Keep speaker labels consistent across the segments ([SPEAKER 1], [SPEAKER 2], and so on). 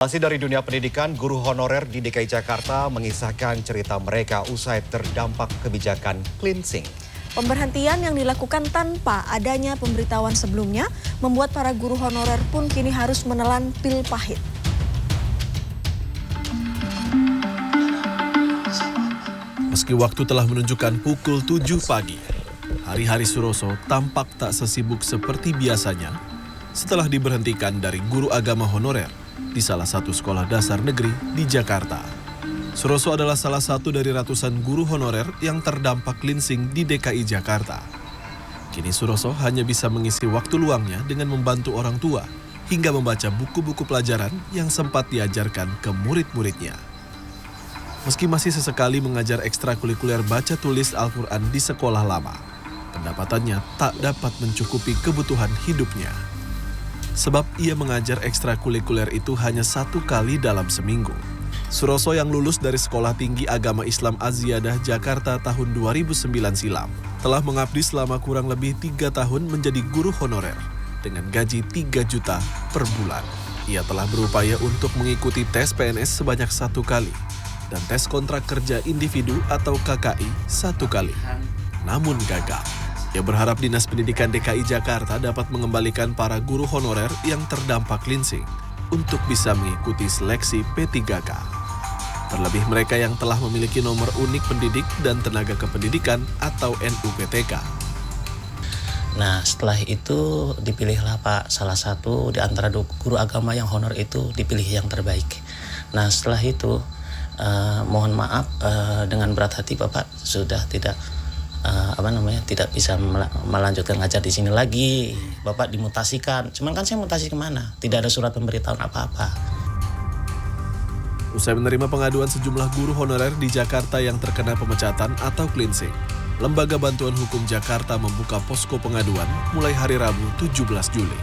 [SPEAKER 1] Masih dari dunia pendidikan, guru honorer di DKI Jakarta mengisahkan cerita mereka usai terdampak kebijakan cleansing.
[SPEAKER 2] Pemberhentian yang dilakukan tanpa adanya pemberitahuan sebelumnya membuat para guru honorer pun kini harus menelan pil pahit.
[SPEAKER 3] Meski waktu telah menunjukkan pukul 7 pagi, hari-hari Suroso tampak tak sesibuk seperti biasanya setelah diberhentikan dari guru agama honorer di salah satu sekolah dasar negeri di Jakarta. Suroso adalah salah satu dari ratusan guru honorer yang terdampak cleansing di DKI Jakarta. Kini Suroso hanya bisa mengisi waktu luangnya dengan membantu orang tua hingga membaca buku-buku pelajaran yang sempat diajarkan ke murid-muridnya. Meski masih sesekali mengajar ekstrakurikuler baca tulis Al-Quran di sekolah lama, pendapatannya tak dapat mencukupi kebutuhan hidupnya. Sebab ia mengajar ekstrakurikuler itu hanya 1 kali dalam seminggu. Suroso yang lulus dari Sekolah Tinggi Agama Islam Az-Ziyadah Jakarta tahun 2009 silam telah mengabdi selama kurang lebih 3 tahun menjadi guru honorer dengan gaji 3 juta per bulan. Ia telah berupaya untuk mengikuti tes PNS sebanyak 1 kali dan tes kontrak kerja individu atau KKI 1 kali. Namun gagal. Ia berharap Dinas Pendidikan DKI Jakarta dapat mengembalikan para guru honorer yang terdampak cleansing untuk bisa mengikuti seleksi P3K. Terlebih mereka yang telah memiliki nomor unik pendidik dan tenaga kependidikan atau NUPTK.
[SPEAKER 4] Nah, setelah itu dipilihlah Pak salah satu di antara guru agama yang honor itu dipilih yang terbaik. Nah, setelah itu mohon maaf dengan berat hati Bapak sudah tidak bisa melanjutkan ngajar di sini lagi. Bapak dimutasikan. Cuman kan saya mutasi kemana? Tidak ada surat pemberitahuan apa-apa.
[SPEAKER 3] Usai menerima pengaduan sejumlah guru honorer di Jakarta yang terkena pemecatan atau cleansing, Lembaga Bantuan Hukum Jakarta membuka posko pengaduan mulai hari Rabu 17 Juli.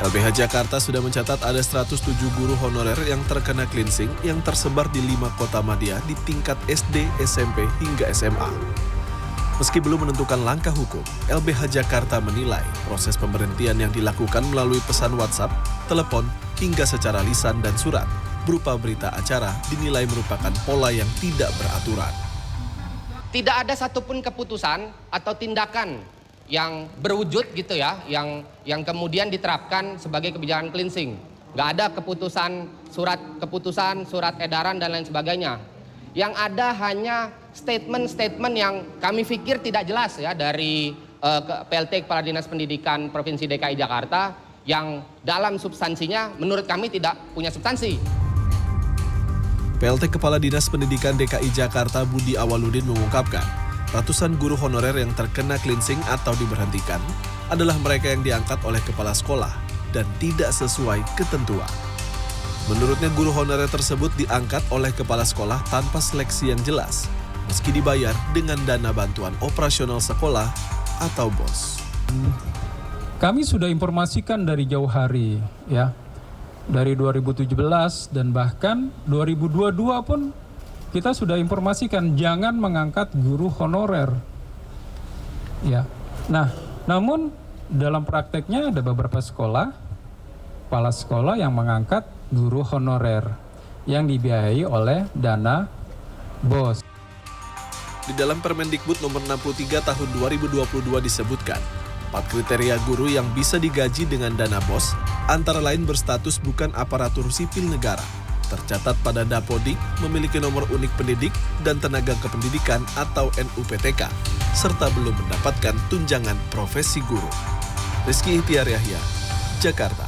[SPEAKER 3] LBH Jakarta sudah mencatat ada 107 guru honorer yang terkena cleansing yang tersebar di 5 kota madya di tingkat SD, SMP, hingga SMA. Meski belum menentukan langkah hukum, LBH Jakarta menilai proses pemberhentian yang dilakukan melalui pesan WhatsApp, telepon, hingga secara lisan dan surat berupa berita acara dinilai merupakan pola yang tidak beraturan.
[SPEAKER 5] Tidak ada satupun keputusan atau tindakan yang berwujud gitu ya, yang kemudian diterapkan sebagai kebijakan cleansing. Nggak ada keputusan, surat edaran dan lain sebagainya. Yang ada hanya statement-statement yang kami pikir tidak jelas ya dari PLT Kepala Dinas Pendidikan Provinsi DKI Jakarta yang dalam substansinya menurut kami tidak punya substansi.
[SPEAKER 3] PLT Kepala Dinas Pendidikan DKI Jakarta Budi Awaludin mengungkapkan, ratusan guru honorer yang terkena cleansing atau diberhentikan adalah mereka yang diangkat oleh kepala sekolah dan tidak sesuai ketentuan. Menurutnya guru honorer tersebut diangkat oleh kepala sekolah tanpa seleksi yang jelas, meski dibayar dengan dana bantuan operasional sekolah atau BOS.
[SPEAKER 6] Kami sudah informasikan dari jauh hari ya. Dari 2017 dan bahkan 2022 pun kita sudah informasikan jangan mengangkat guru honorer. Ya. Nah, namun dalam prakteknya ada beberapa sekolah, kepala sekolah yang mengangkat guru honorer yang dibiayai oleh dana BOS.
[SPEAKER 3] Di dalam Permendikbud nomor 63 tahun 2022 disebutkan, 4 kriteria guru yang bisa digaji dengan dana BOS antara lain berstatus bukan aparatur sipil negara, tercatat pada Dapodik, memiliki nomor unik pendidik dan tenaga kependidikan atau NUPTK, serta belum mendapatkan tunjangan profesi guru. Rizky Ihtiar Yahya, Jakarta.